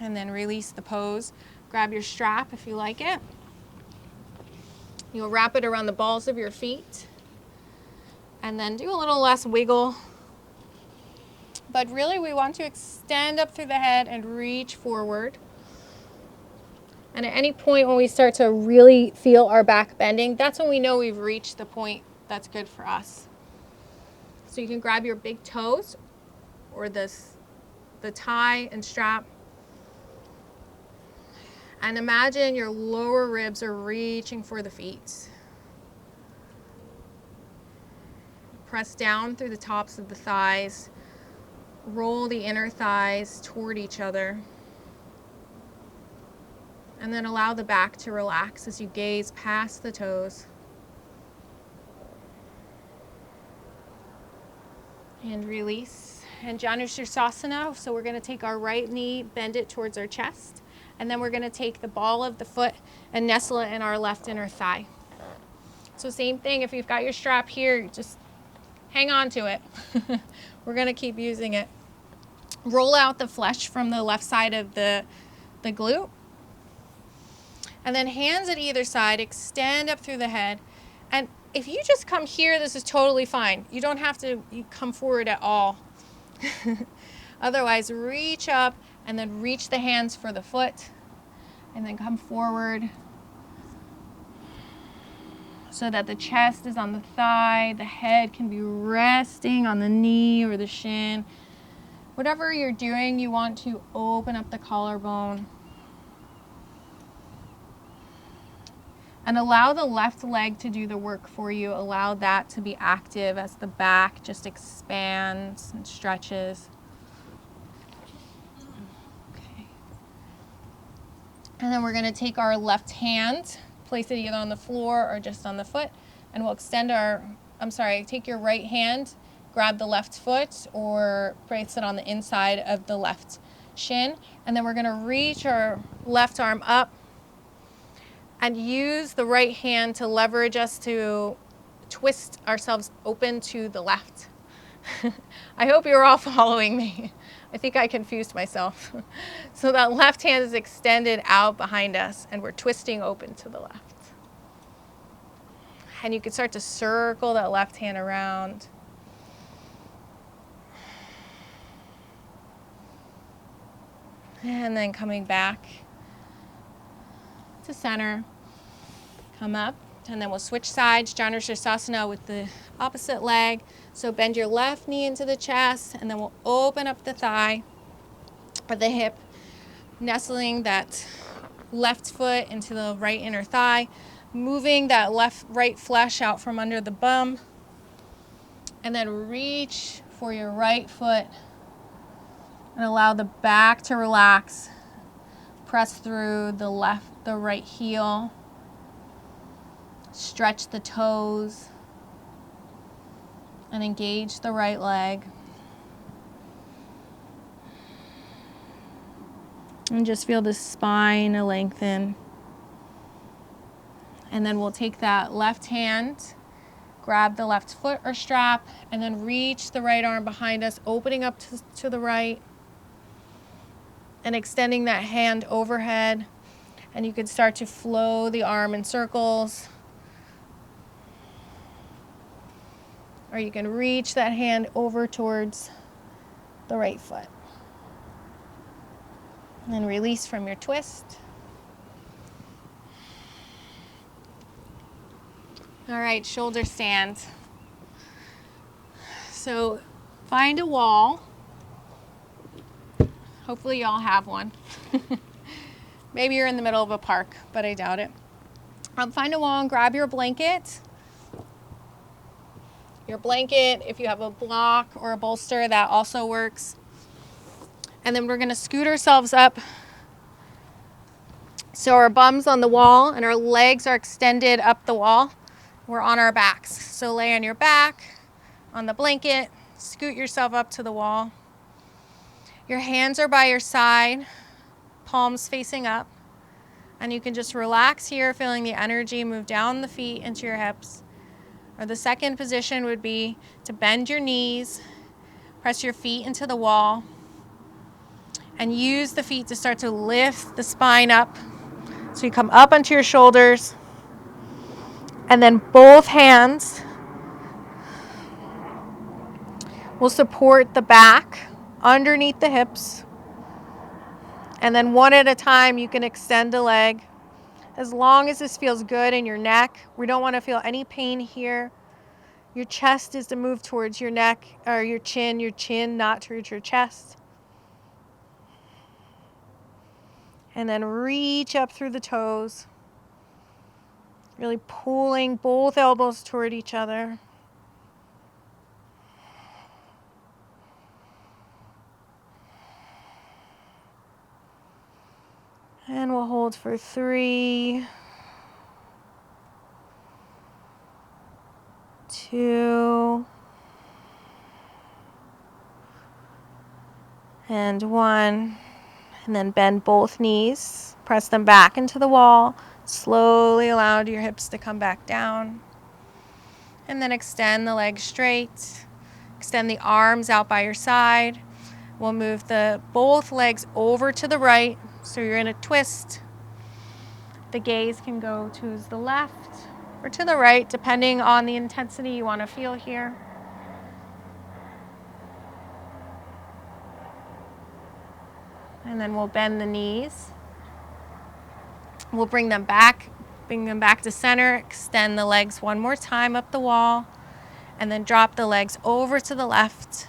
And then release the pose. Grab your strap if you like it. You'll wrap it around the balls of your feet. And then do a little less wiggle. But really, we want to extend up through the head and reach forward. And at any point when we start to really feel our back bending, that's when we know we've reached the point that's good for us. So you can grab your big toes or the tie and strap. And imagine your lower ribs are reaching for the feet. Press down through the tops of the thighs. Roll the inner thighs toward each other. And then allow the back to relax as you gaze past the toes. And release. And Janushirasana, so we're going to take our right knee, bend it towards our chest, and then we're going to take the ball of the foot and nestle it in our left inner thigh. So same thing, if you've got your strap here, just hang on to it. We're going to keep using it. Roll out the flesh from the left side of the glute. And then hands at either side, extend up through the head. And if you just come here, this is totally fine. You don't have to come forward at all. Otherwise, reach up and then reach the hands for the foot and then come forward so that the chest is on the thigh, the head can be resting on the knee or the shin. Whatever you're doing, you want to open up the collarbone. And allow the left leg to do the work for you. Allow that to be active as the back just expands and stretches. Okay. And then we're going to take our left hand, place it either on the floor or just on the foot, and we'll extend take your right hand, grab the left foot or place it on the inside of the left shin, and then we're going to reach our left arm up and use the right hand to leverage us to twist ourselves open to the left. I hope you're all following me. I think I confused myself. So that left hand is extended out behind us and we're twisting open to the left. And you can start to circle that left hand around. And then coming back to center, come up, and then we'll switch sides, Janushirasana with the opposite leg. So bend your left knee into the chest, and then we'll open up the thigh or the hip, nestling that left foot into the right inner thigh, moving that right flesh out from under the bum, and then reach for your right foot and allow the back to relax. Press through the right heel. Stretch the toes and engage the right leg. And just feel the spine lengthen. And then we'll take that left hand, grab the left foot or strap, and then reach the right arm behind us, opening up to the right and extending that hand overhead. And you can start to flow the arm in circles. Or you can reach that hand over towards the right foot. And then release from your twist. All right, shoulder stand. So find a wall. Hopefully you all have one. Maybe you're in the middle of a park, but I doubt it. Find a wall and grab your blanket. Your blanket, if you have a block or a bolster, that also works. And then we're going to scoot ourselves up so our bum's on the wall and our legs are extended up the wall. We're on our backs. So lay on your back, on the blanket, scoot yourself up to the wall. Your hands are by your side, palms facing up. And you can just relax here, feeling the energy move down the feet into your hips. Or the second position would be to bend your knees, press your feet into the wall, and use the feet to start to lift the spine up. So you come up onto your shoulders, and then both hands will support the back underneath the hips. And then one at a time, you can extend a leg. As long as this feels good in your neck, we don't want to feel any pain here. Your chest is to move towards your neck or your chin not towards your chest. And then reach up through the toes, really pulling both elbows toward each other. hold for 3, 2, and 1. And then bend both knees, press them back into the wall. Slowly allow your hips to come back down. And then extend the legs straight. Extend the arms out by your side. We'll move both legs over to the right, so you're in a twist. The gaze can go to the left or to the right, depending on the intensity you want to feel here. And then we'll bend the knees. We'll bring them back to center, extend the legs one more time up the wall, and then drop the legs over to the left.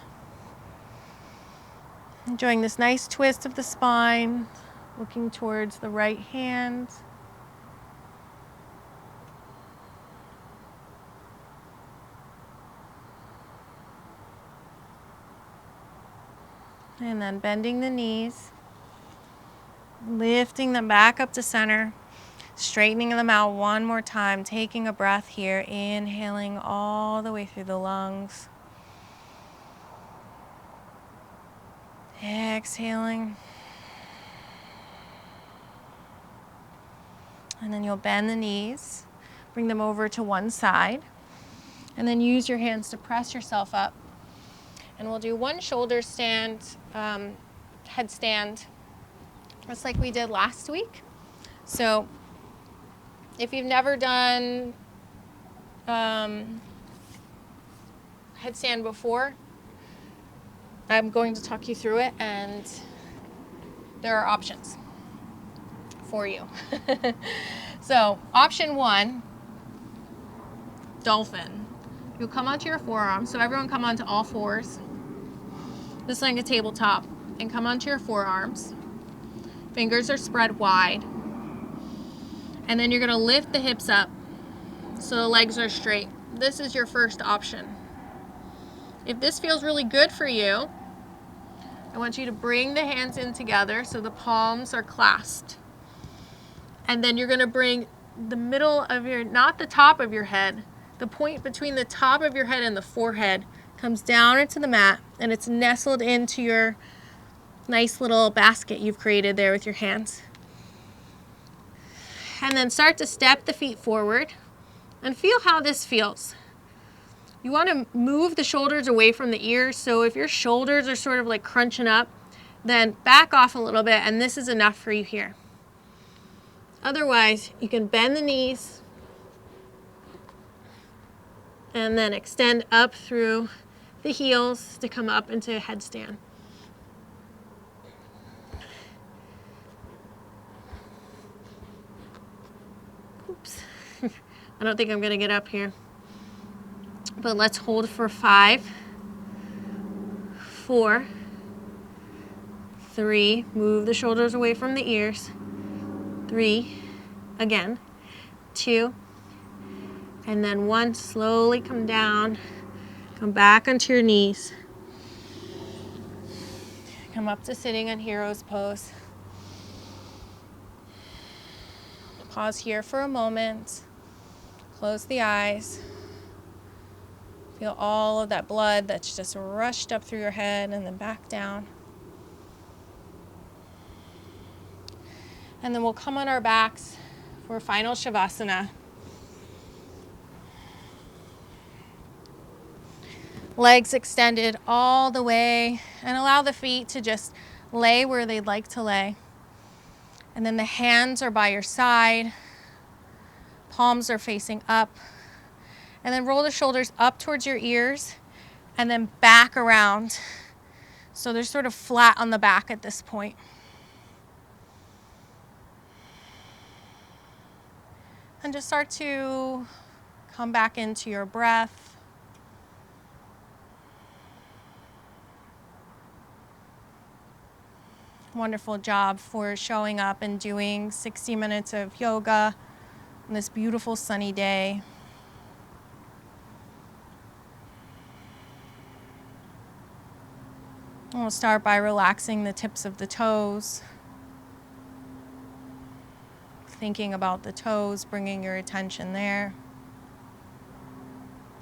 Enjoying this nice twist of the spine, looking towards the right hand. And then bending the knees, lifting them back up to center, straightening them out one more time, taking a breath here, inhaling all the way through the lungs. Exhaling. And then you'll bend the knees, bring them over to one side, and then use your hands to press yourself up. And we'll do one shoulder stand, headstand, just like we did last week. So if you've never done headstand before, I'm going to talk you through it, and there are options for you. So option 1, dolphin. You'll come onto your forearms. So everyone come onto all fours, just like a tabletop, and come onto your forearms. Fingers are spread wide. And then you're going to lift the hips up so the legs are straight. This is your first option. If this feels really good for you, I want you to bring the hands in together so the palms are clasped. And then you're going to bring the middle of not the top of your head, the point between the top of your head and the forehead comes down into the mat, and it's nestled into your nice little basket you've created there with your hands. And then start to step the feet forward and feel how this feels. You want to move the shoulders away from the ears. So if your shoulders are sort of like crunching up, then back off a little bit, and this is enough for you here. Otherwise, you can bend the knees and then extend up through the heels to come up into a headstand. Oops. I don't think I'm going to get up here. But let's hold for 5, 4, 3. Move the shoulders away from the ears. 3. Again. 2. And then 1. Slowly come down. Come back onto your knees. Come up to sitting on hero's pose. Pause here for a moment. Close the eyes. Feel all of that blood that's just rushed up through your head and then back down. And then we'll come on our backs for final Shavasana. Legs extended all the way, and allow the feet to just lay where they'd like to lay. And then the hands are by your side. Palms are facing up. And then roll the shoulders up towards your ears and then back around. So they're sort of flat on the back at this point. And just start to come back into your breath. Wonderful job for showing up and doing 60 minutes of yoga on this beautiful sunny day. And we'll start by relaxing the tips of the toes. thinking about the toes, bringing your attention there.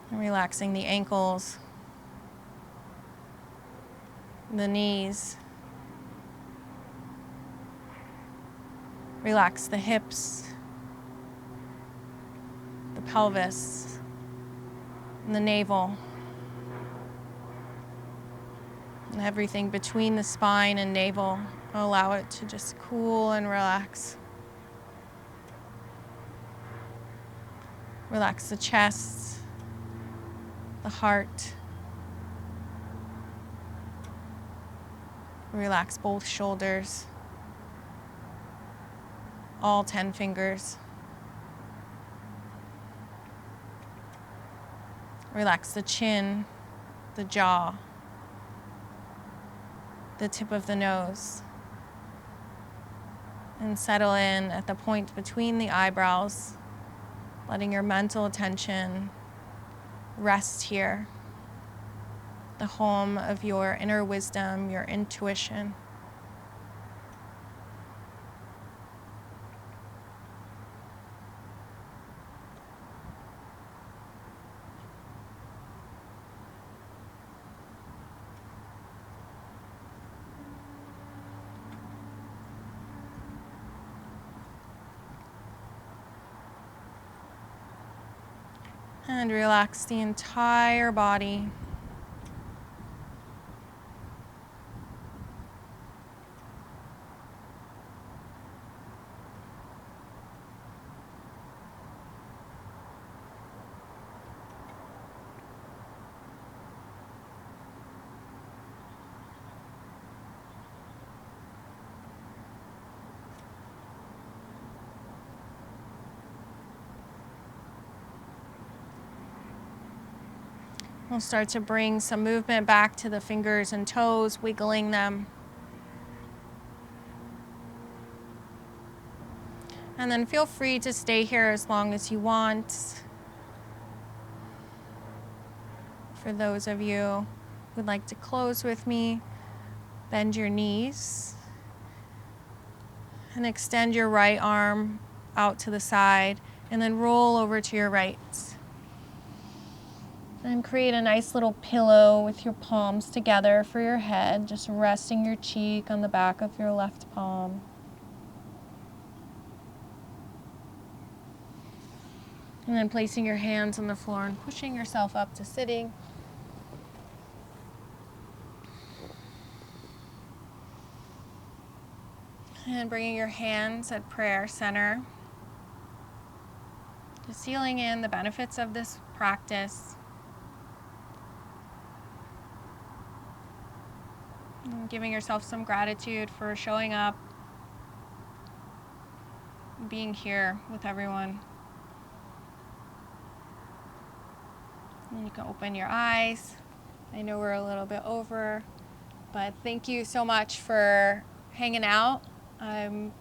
And relaxing the ankles, the knees. Relax the hips, the pelvis, and the navel. And everything between the spine and navel. Allow it to just cool and relax. Relax the chest, the heart. Relax both shoulders, all 10 fingers. Relax the chin, the jaw, the tip of the nose. And settle in at the point between the eyebrows, letting your mental attention rest here, the home of your inner wisdom, your intuition. And relax the entire body. We'll start to bring some movement back to the fingers and toes, wiggling them. And then feel free to stay here as long as you want. For those of you who'd like to close with me, bend your knees and extend your right arm out to the side, and then roll over to your right. And create a nice little pillow with your palms together for your head, just resting your cheek on the back of your left palm. And then placing your hands on the floor and pushing yourself up to sitting. And bringing your hands at prayer center. Just sealing in the benefits of this practice. And giving yourself some gratitude for showing up, being here with everyone. And you can open your eyes. I know we're a little bit over, but thank you so much for hanging out. I'm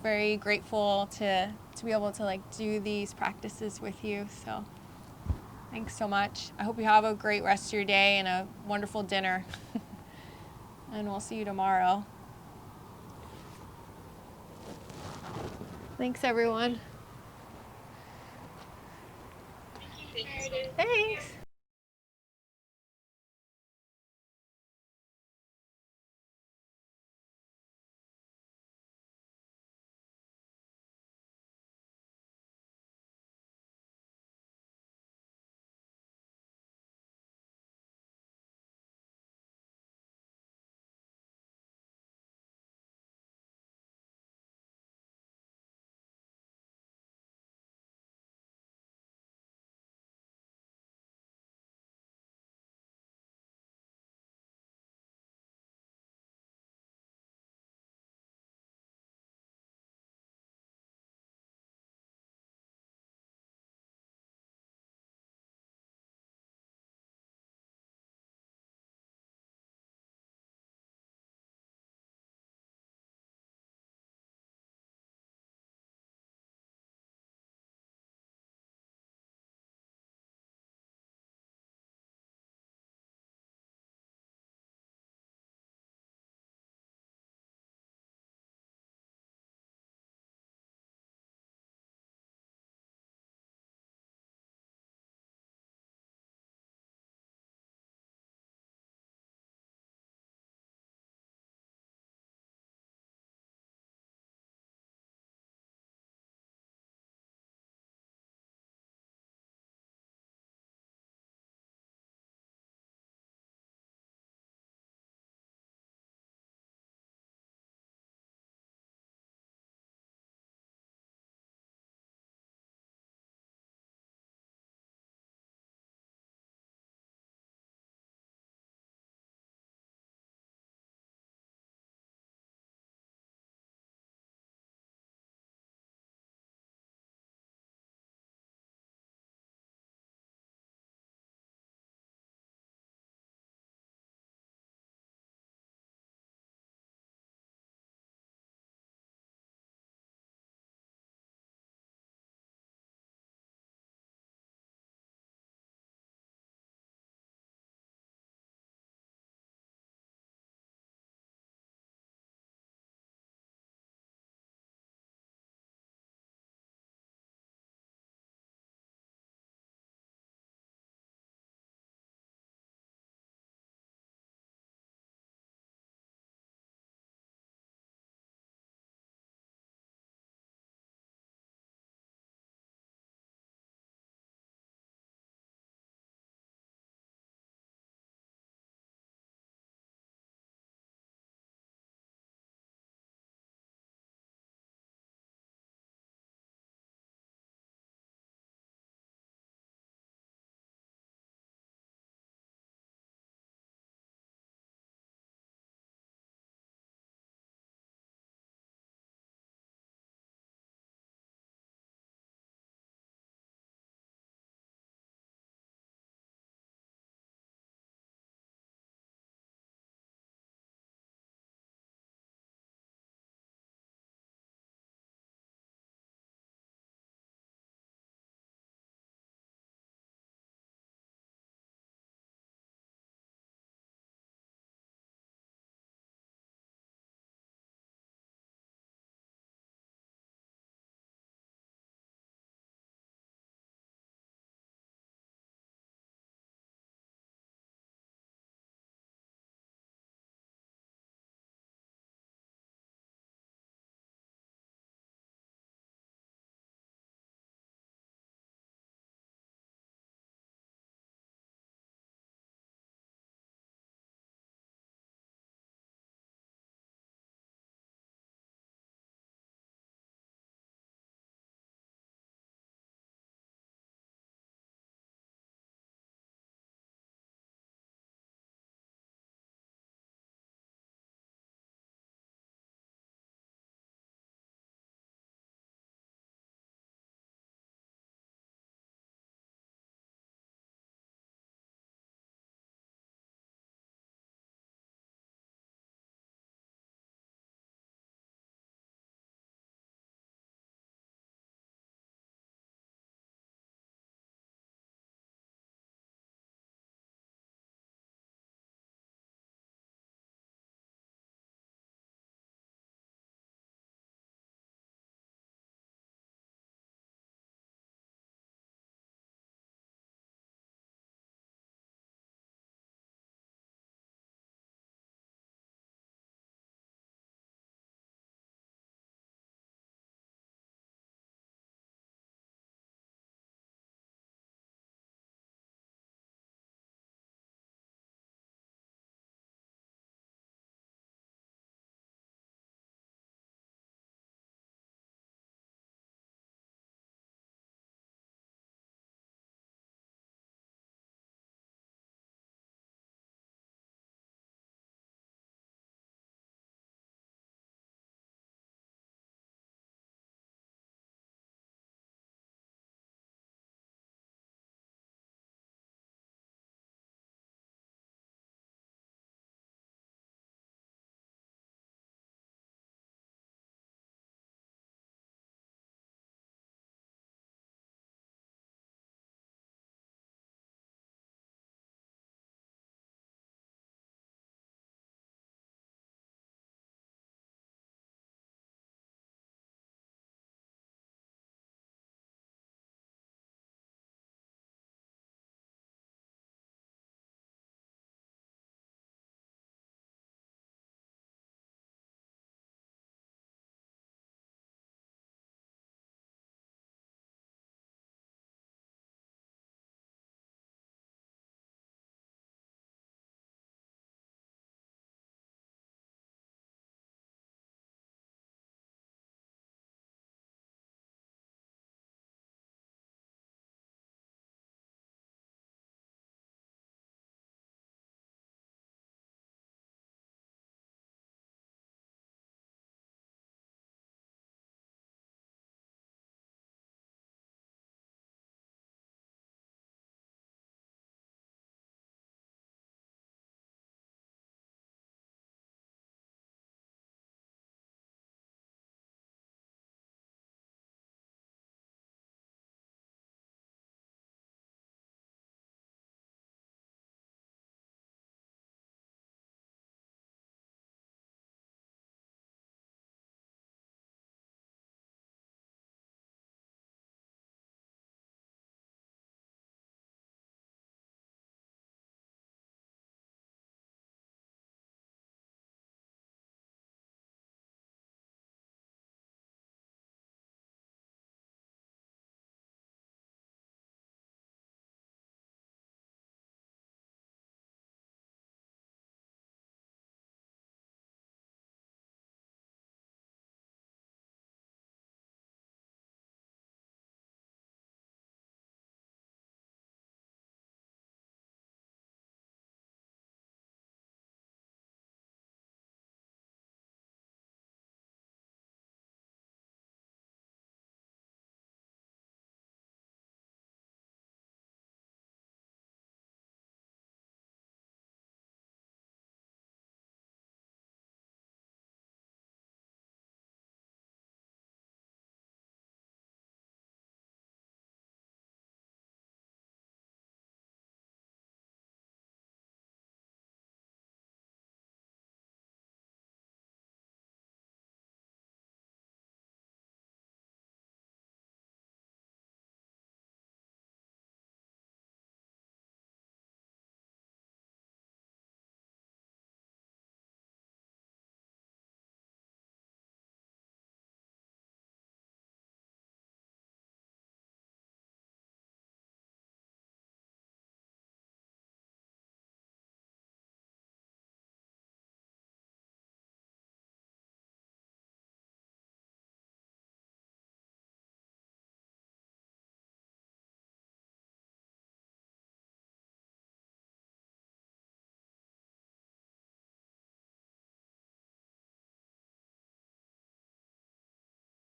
very grateful to be able to do these practices with you. So thanks so much. I hope you have a great rest of your day and a wonderful dinner. And we'll see you tomorrow. Thanks, everyone. Thanks.